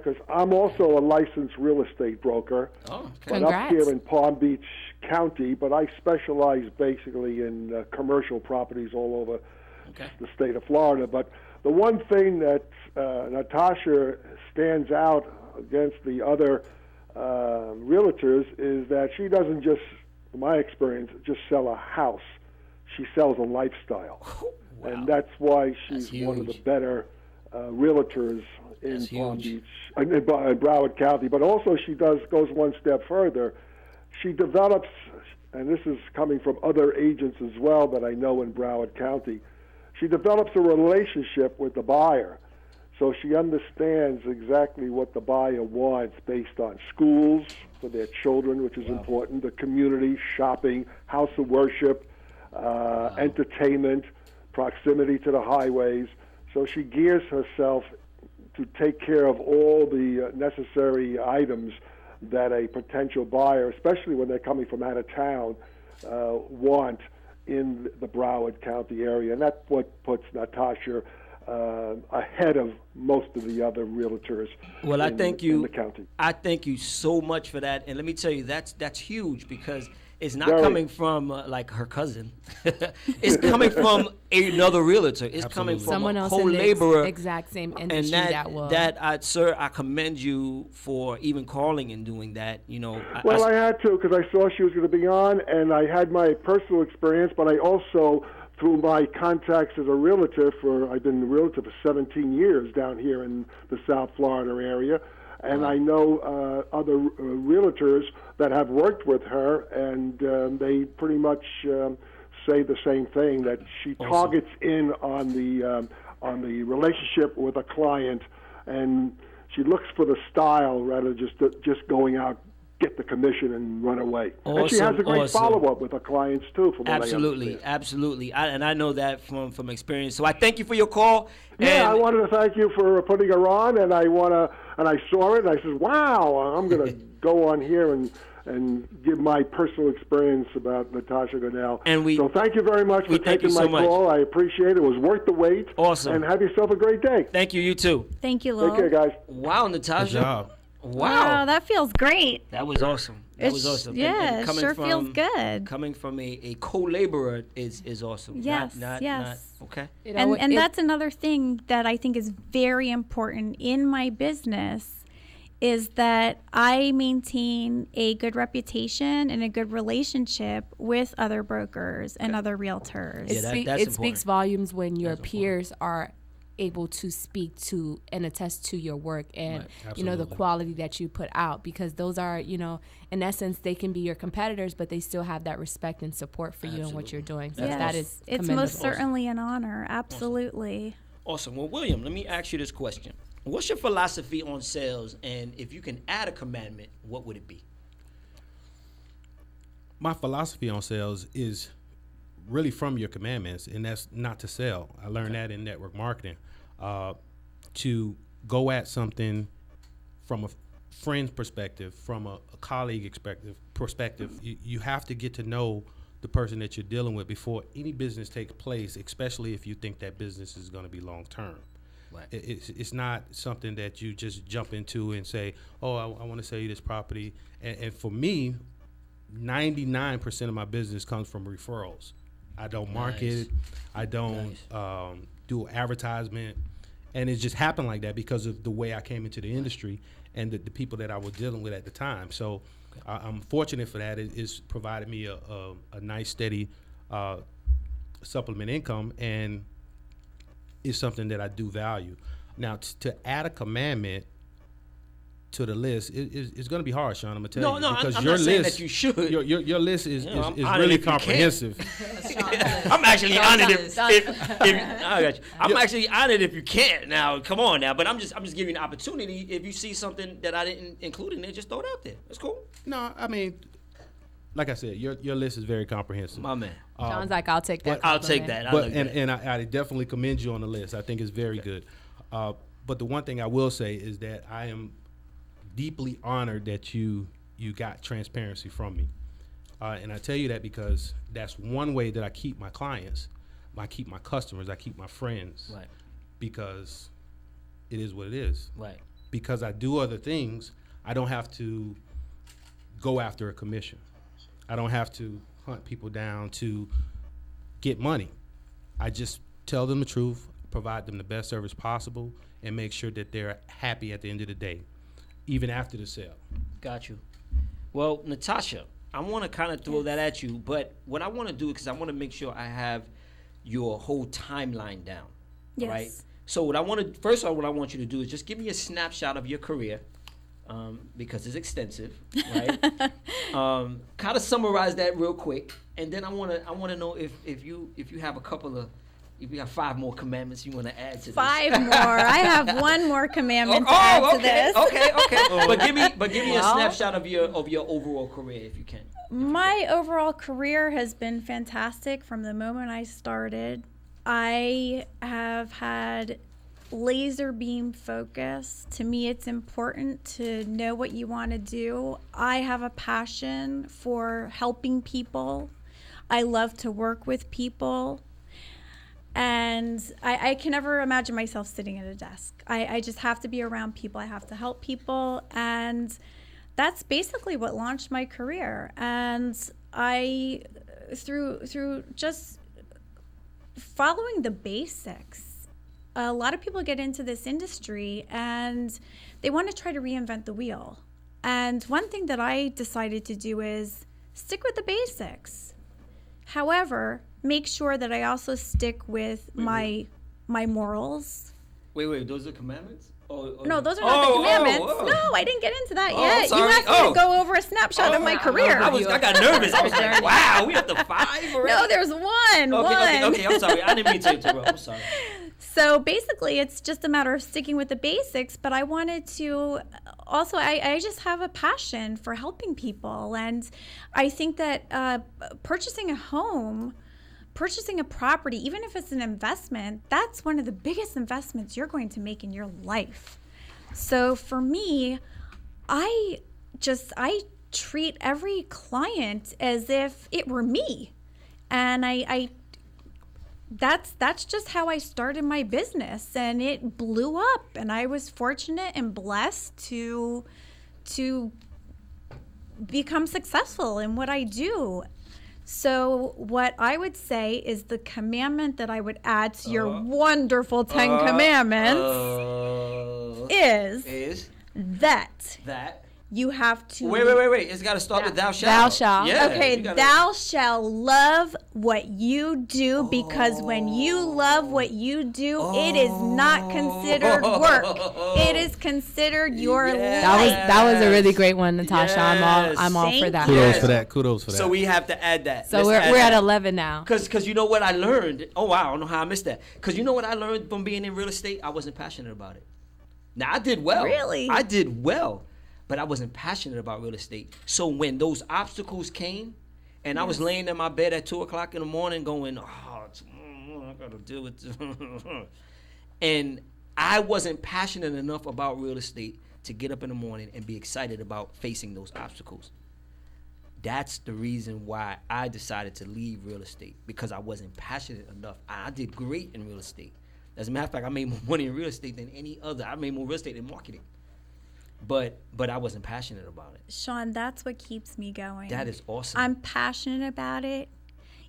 because I'm also a licensed real estate broker.
Oh,
but up here in Palm Beach County, but I specialize basically in commercial properties all over the state of Florida. But the one thing that Natasha stands out against the other realtors is that she doesn't just, in my experience, just sell a house. She sells a lifestyle. Wow. And that's why she's one of the better realtors in Palm Beach, in Broward County. But also she goes one step further. She develops, and this is coming from other agents as well that I know in Broward County, she develops a relationship with the buyer. So she understands exactly what the buyer wants based on schools for their children, which is important, the community, shopping, house of worship, entertainment, proximity to the highways. So she gears herself to take care of all the necessary items that a potential buyer, especially when they're coming from out of town, want in the Broward County area. And that's what puts Natasha ahead of most of the other realtors in the county.
I thank you so much for that. And let me tell you, that's huge, because it's not
Very.
coming from like her cousin. It's coming from another realtor. It's coming from
someone
a
else in
co-laborer.
the exact same industry
And sir, I commend you for even calling and doing that. You know,
I had to, because I saw she was going to be on, and I had my personal experience, but I also, through my contacts as a realtor I've been a realtor for 17 years down here in the South Florida area, and I know other realtors that have worked with her, and they pretty much say the same thing, that she targets in on the relationship with a client, and she looks for the style rather than just going out, get the commission and run away. And she has a great follow-up with her clients too, from what I understand.
Absolutely. And I know that from experience. So I thank you for your call.
Yeah, I wanted to thank you for putting her on, and I saw it, and I said, wow, I'm going to go on here and give my personal experience about Natasha Gonell. So thank you very much for taking my call. I appreciate it. It was worth the wait.
Awesome.
And have yourself a great day.
Thank you. You too.
Thank you, Lil.
Take care, guys.
Wow, Natasha.
Good job.
Wow,
that feels great.
That was awesome. That was awesome.
Yeah, it sure feels good.
Coming from a co-laborer is awesome.
Yes,
not okay.
And that's another thing that I think is very important in my business, is that I maintain a good reputation and a good relationship with other brokers and other realtors.
It speaks volumes when your peers are able to speak to and attest to your work and the quality that you put out, because those are, in essence, they can be your competitors, but they still have that respect and support for you and what you're doing. So that is
it's most certainly an honor. Absolutely.
Awesome. Well, William, let me ask you this question. What's your philosophy on sales, and if you can add a commandment, what would it be?
My philosophy on sales is really from your commandments, and that's not to sell. I learned that in network marketing. To go at something from a friend's perspective, from a colleague perspective, you have to get to know the person that you're dealing with before any business takes place, especially if you think that business is going to be long term. Right. It's not something that you just jump into and say, oh, I want to sell you this property. And for me, 99% of my business comes from referrals. I don't market. I don't do advertisement. And it just happened like that because of the way I came into the industry and the people that I was dealing with at the time. So I'm fortunate for that. It's provided me a nice, steady supplement income, and it's something that I do value. Now, to add a commandment to the list it's going to be hard, Shawn. I'm going to tell you.
Because I'm not saying that you should.
Your list is really comprehensive.
I'm actually honored if I got you. I'm actually honored if you can't. Now, come on now. But I'm just giving you an opportunity. If you see something that I didn't include in there, just throw it out there. That's cool.
No, I mean, like I said, your list is very comprehensive.
My man.
John's like, I'll take that.
I'll take that.
And I definitely commend you on the list. I think it's very good. But the one thing I will say is that I am deeply honored that you got transparency from me. And I tell you that because that's one way that I keep my clients, I keep my customers, I keep my friends.
Right.
Because it is what it is.
Right.
Because I do other things, I don't have to go after a commission. I don't have to hunt people down to get money. I just tell them the truth, provide them the best service possible, and make sure that they're happy at the end of the day, even after the sale.
Got you. Well, Natasha, I want to kind of throw that at you, but what I want to do, because I want to make sure I have your whole timeline down.
Yes.
Right? So what I want you to do is just give me a snapshot of your career, because it's extensive, right? Kind of summarize that real quick, and then I want to know if you have if you have 5 more commandments you want to add to this.
5 more. I have 1 more commandment to add to this.
Okay. But give me a snapshot of your overall career if you can.
My overall career has been fantastic from the moment I started. I have had laser beam focus. To me, it's important to know what you want to do. I have a passion for helping people. I love to work with people. And I can never imagine myself sitting at a desk. I just have to be around people. I have to help people. And that's basically what launched my career. And I, through just following the basics, a lot of people get into this industry and they want to try to reinvent the wheel. And one thing that I decided to do is stick with the basics. However, make sure that I also stick with my morals.
Wait, those are commandments?
No, those are not the commandments. No, I didn't get into that yet. You asked me to go over a snapshot of my career.
I got nervous. I was like, wow, we at the 5 already?
No, there's one.
Okay, I'm sorry. I didn't mean to interrupt. I'm sorry.
So basically, it's just a matter of sticking with the basics. But I wanted to also, I just have a passion for helping people. And I think that purchasing a home, purchasing a property, even if it's an investment, that's one of the biggest investments you're going to make in your life. So for me, I treat every client as if it were me. And that's just how I started my business, and it blew up, and I was fortunate and blessed to become successful in what I do. So what I would say is the commandment that I would add to your wonderful 10 commandments is that you have to...
Wait. It's got to start with thou shalt.
Thou shalt.
Yeah,
okay, thou shalt love what you do, because when you love what you do, it is not considered work. It is considered your life.
That was a really great one, Natasha.
Yes.
I'm all for that.
Kudos for that.
So we have to add that.
So we're at 11 now.
Because you know what I learned? Oh, wow. I don't know how I missed that. Because you know what I learned from being in real estate? I wasn't passionate about it. Now, I did well.
Really?
I did well. But I wasn't passionate about real estate. So when those obstacles came, and I was laying in my bed at 2 o'clock in the morning going, I got to deal with this. And I wasn't passionate enough about real estate to get up in the morning and be excited about facing those obstacles. That's the reason why I decided to leave real estate, because I wasn't passionate enough. I did great in real estate. As a matter of fact, I made more money in real estate than any other. I made more real estate than marketing. But I wasn't passionate about it.
Shawn, that's what keeps me going.
That is awesome.
I'm passionate about it.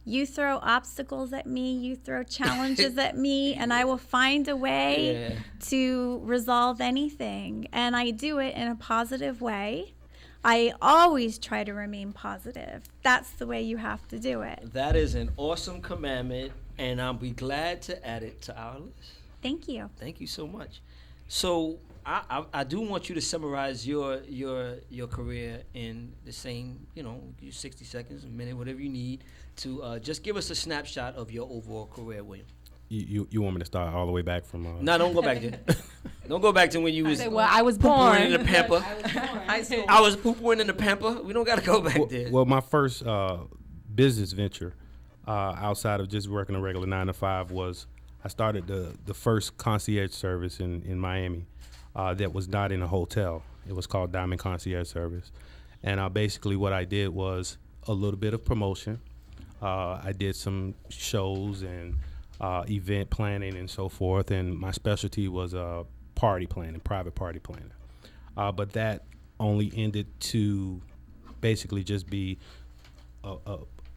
You throw obstacles at me, you throw challenges at me, and I will find a way to resolve anything. And I do it in a positive way. I always try to remain positive. That's the way you have to do it.
That is an awesome commandment, and I'll be glad to add it to our list.
Thank you.
Thank you so much. So I do want you to summarize your career in the same, 60 seconds, a minute, whatever you need to just give us a snapshot of your overall career, William.
You want me to start all the way back from?
No, don't go back there. Don't go back to when you was.
I was born
in the Pampa. I was pooping in the Pampa. We don't got to go back there.
Well, my first business venture outside of just working a regular 9 to 5 was I started the first concierge service in Miami. That was not in a hotel. It was called Diamond Concierge Service. And basically what I did was a little bit of promotion. I did some shows and event planning and so forth. And my specialty was party planning, private party planning. But that only ended to basically just be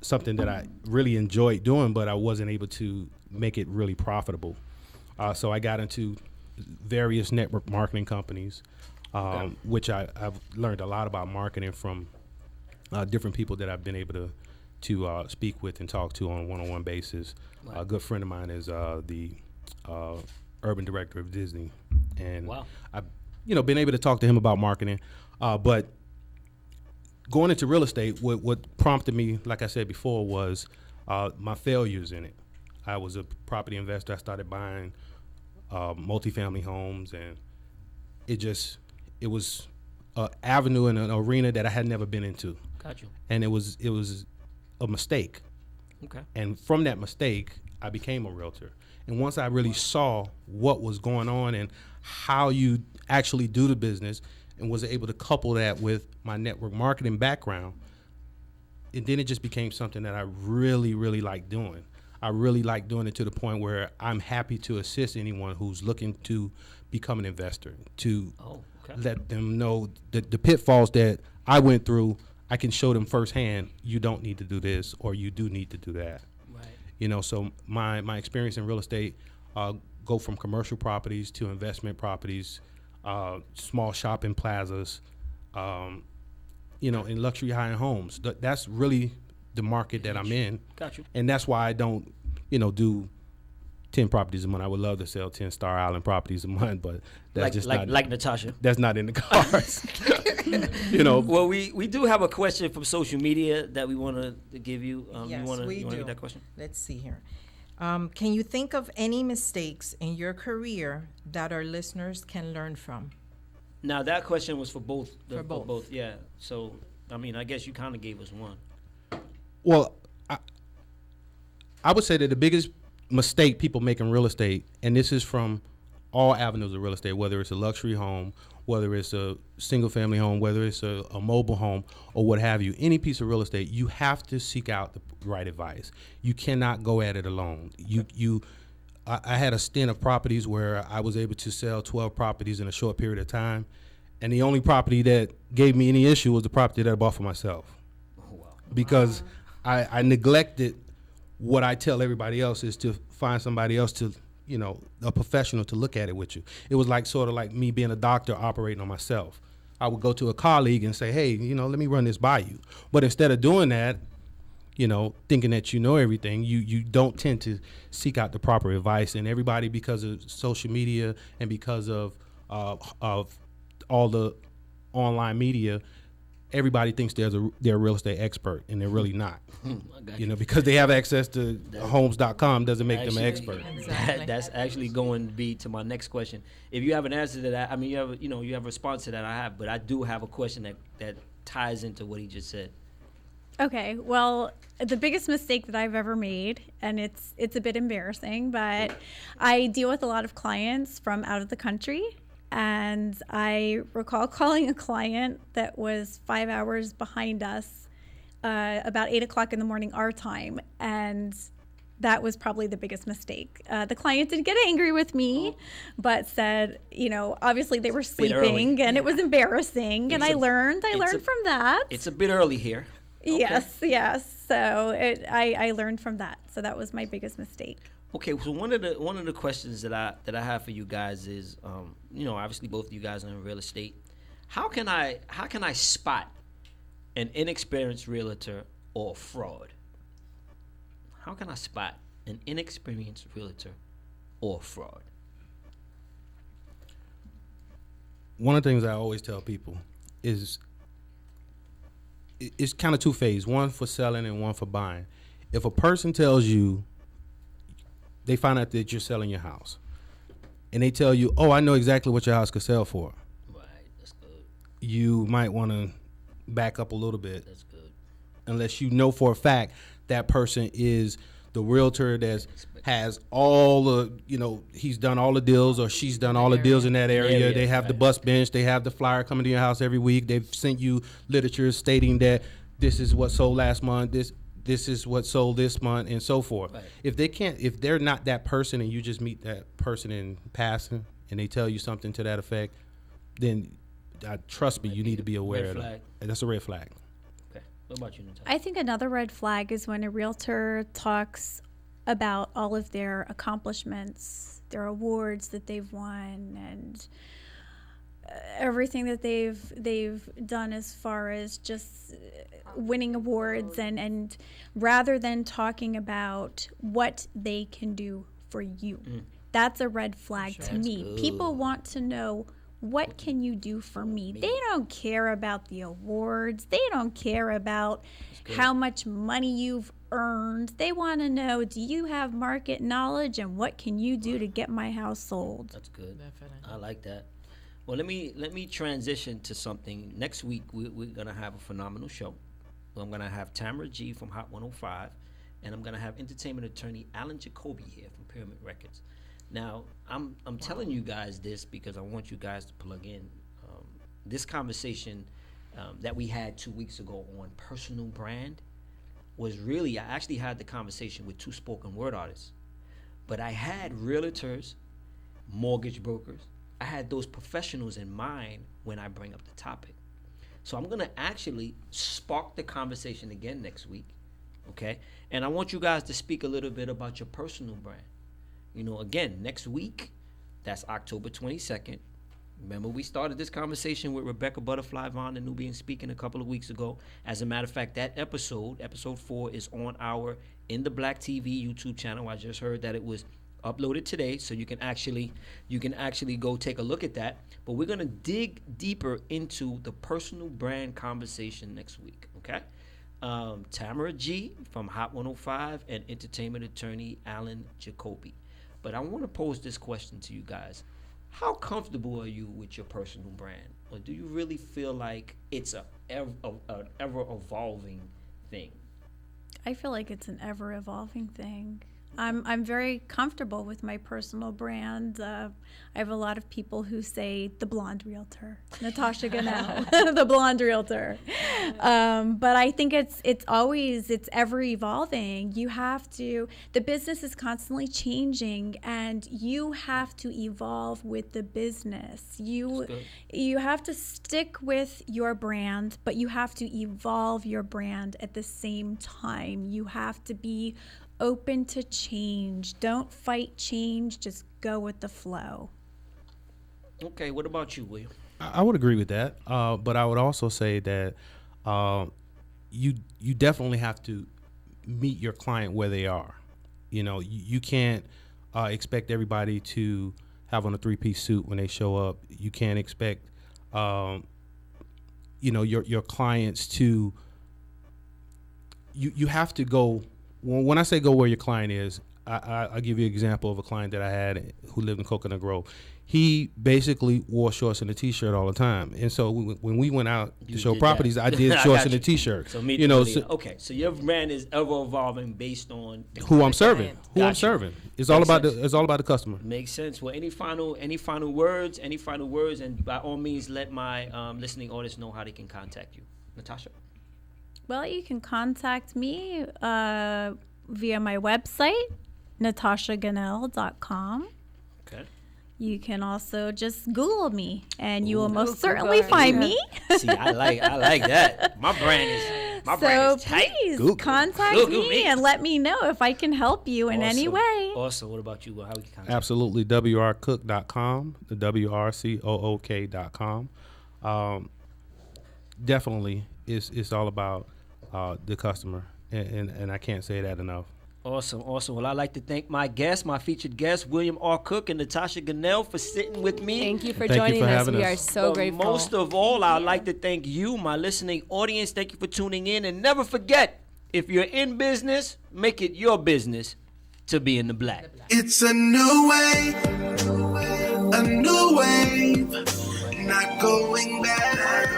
something that I really enjoyed doing, but I wasn't able to make it really profitable. So I got into various network marketing companies, which I've learned a lot about marketing from different people that I've been able to speak with and talk to on a one-on-one basis. Wow. A good friend of mine is the urban director of Disney, and I've been able to talk to him about marketing. But going into real estate, what prompted me, like I said before, was my failures in it. I was a property investor. I started buying multifamily homes, and it was an avenue and an arena that I had never been into.
Got you.
And it was a mistake.
Okay.
And from that mistake, I became a realtor. And once I really saw what was going on and how you actually do the business and was able to couple that with my network marketing background, and then it just became something that I really, really like doing. I really like doing it to the point where I'm happy to assist anyone who's looking to become an investor, to let them know the pitfalls that I went through. I can show them firsthand, you don't need to do this or you do need to do that. Right. You know, so my experience in real estate go from commercial properties to investment properties, small shopping plazas, you know, in luxury high-end homes. That's really the market that I'm in.
Got you.
And that's why I don't, you know, do 10 properties a month. I would love to sell 10 Star Island properties a month, but that's
like Natasha.
That's not in the cards. You know.
Well, we do have a question from social media that we want to give you.
Yes,
you want to
do.
read that question?
Let's see here. Can you think of any mistakes in your career that our listeners can learn from?
Now, that question was for both.
For both.
Yeah. So, I mean, I guess you kind of gave us one.
Well, I would say that the biggest mistake people make in real estate, and this is from all avenues of real estate, whether it's a luxury home, whether it's a single family home, whether it's a mobile home or what have you, any piece of real estate, you have to seek out the right advice. You cannot go at it alone. I had a stint of properties where I was able to sell 12 properties in a short period of time, and the only property that gave me any issue was the property that I bought for myself. Oh, wow. Because I neglected what I tell everybody else is to find somebody else to, you know, a professional to look at it with you. It was like sort of like me being a doctor operating on myself. I would go to a colleague and say, hey, you know, let me run this by you. But instead of doing that, you know, thinking that you know everything, you don't tend to seek out the proper advice. And everybody, because of social media and because of all the online media, everybody thinks they're a real estate expert, and they're really not. You know, because they have access to homes.com doesn't make them an expert.
Exactly.
That's actually going to be to my next question. If you have an answer to that, I mean, you have a response to that. I have, but I do have a question that ties into what he just said.
Okay, well, the biggest mistake that I've ever made, and it's a bit embarrassing, but I deal with a lot of clients from out of the country. And I recall calling a client that was 5 hours behind us, about 8 o'clock in the morning our time. And that was probably the biggest mistake. The client didn't get angry with me, but said, you know, obviously they were sleeping and it was embarrassing. And I learned from that.
It's a bit early here. Okay.
Yes. So I learned from that. So that was my biggest mistake.
Okay, so one of the questions that I have for you guys is, you know, obviously both of you guys are in real estate. How can I spot an inexperienced realtor or fraud? How can I spot an inexperienced realtor or fraud?
One of the things I always tell people is it's kind of two phases, one for selling and one for buying. If a person tells you, they find out that you're selling your house, and they tell you, oh, I know exactly what your house could sell for.
Right, that's good.
You might want to back up a little bit.
That's good.
Unless you know for a fact that person is the realtor that has all the, you know, he's done all the deals or she's done all the deals in that area. They have the bus bench. They have the flyer coming to your house every week. They've sent you literature stating that this is what sold last month. This is what sold this month, and so forth. Right. If they're not that person and you just meet that person in passing and they tell you something to that effect, then trust me, you need to be aware of that. That's a red flag.
Okay. What about you, Natasha?
I think another red flag is when a realtor talks about all of their accomplishments, their awards that they've won, and everything that they've done as far as just winning awards, and rather than talking about what they can do for you. That's a red flag to me. Good. People want to know, what can you do for me? They don't care about the awards. They don't care about how much money you've earned. They want to know, do you have market knowledge, and what can you do to get my house sold?
That's good. Definitely. I like that. Well, let me transition to something. Next week, we're going to have a phenomenal show. I'm going to have Tamara G from Hot 105 and I'm gonna have entertainment attorney Alan Jacoby here from Pyramid Records. Now, I'm telling you guys this because I want you guys to plug in. This conversation that we had 2 weeks ago on personal brand was really, I actually had the conversation with 2 spoken word artists, but I had realtors, mortgage brokers. I had those professionals in mind when I bring up the topic. So I'm gonna actually spark the conversation again next week, okay? And I want you guys to speak a little bit about your personal brand. You know, again, next week, that's October 22nd. Remember, we started this conversation with Rebecca Butterfly Von, the Nubian, speaking a couple of weeks ago. As a matter of fact, that episode 4, is on our In the Black TV YouTube channel. I just heard that it was uploaded today, so you can actually go take a look at that. But we're gonna dig deeper into the personal brand conversation next week, okay? Tamara G from Hot 105 and entertainment attorney Alan Jacoby. But I want to pose this question to you guys. How comfortable are you with your personal brand? Or do you really feel like it's an ever-evolving thing?
I feel like it's an ever-evolving thing. I'm very comfortable with my personal brand. I have a lot of people who say the blonde realtor, Natasha Gonell, the blonde realtor. But I think it's ever evolving. The business is constantly changing, and you have to evolve with the business. You have to stick with your brand, but you have to evolve your brand at the same time. You have to be open to change. Don't fight change. Just go with the flow.
Okay, what about you, William?
I would agree with that, but I would also say that you definitely have to meet your client where they are. You know, you can't expect everybody to have on a 3-piece suit when they show up. You can't expect your clients to. You have to go. When I say go where your client is, I'll give you an example of a client that I had who lived in Coconut Grove. He basically wore shorts and a T-shirt all the time, and so when we went out to show properties, I did shorts and a T-shirt.
So okay, so your brand is ever evolving based on
who I'm serving. I'm serving. It's all about the customer.
Makes sense. Well, any final words, and by all means, let my listening audience know how they can contact you, Natasha.
Well, you can contact me via my website, natashagonell.com.
Okay.
You can also just Google me, and you will most certainly find me.
See, I like that. My brand is tight.
Please contact me and let me know if I can help you in any way.
Also, what about you? How we can contact you?
Absolutely, wrcook.com, the wrcook.com. Definitely, it's all about the customer, and I can't say that enough.
Awesome. Well, I'd like to thank my featured guests, William R. Cook and Natasha Gonell, for sitting with me.
Thank you for joining us. We are so grateful.
Most of all, I'd like to thank you, my listening audience. Thank you for tuning in. And never forget, if you're in business, make it your business to be in the black.
It's a new wave, not going back.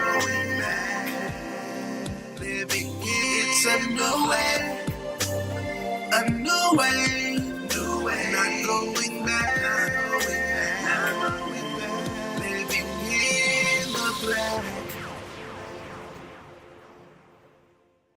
Living here, it's a new wave. A new way, not going back, living in the black.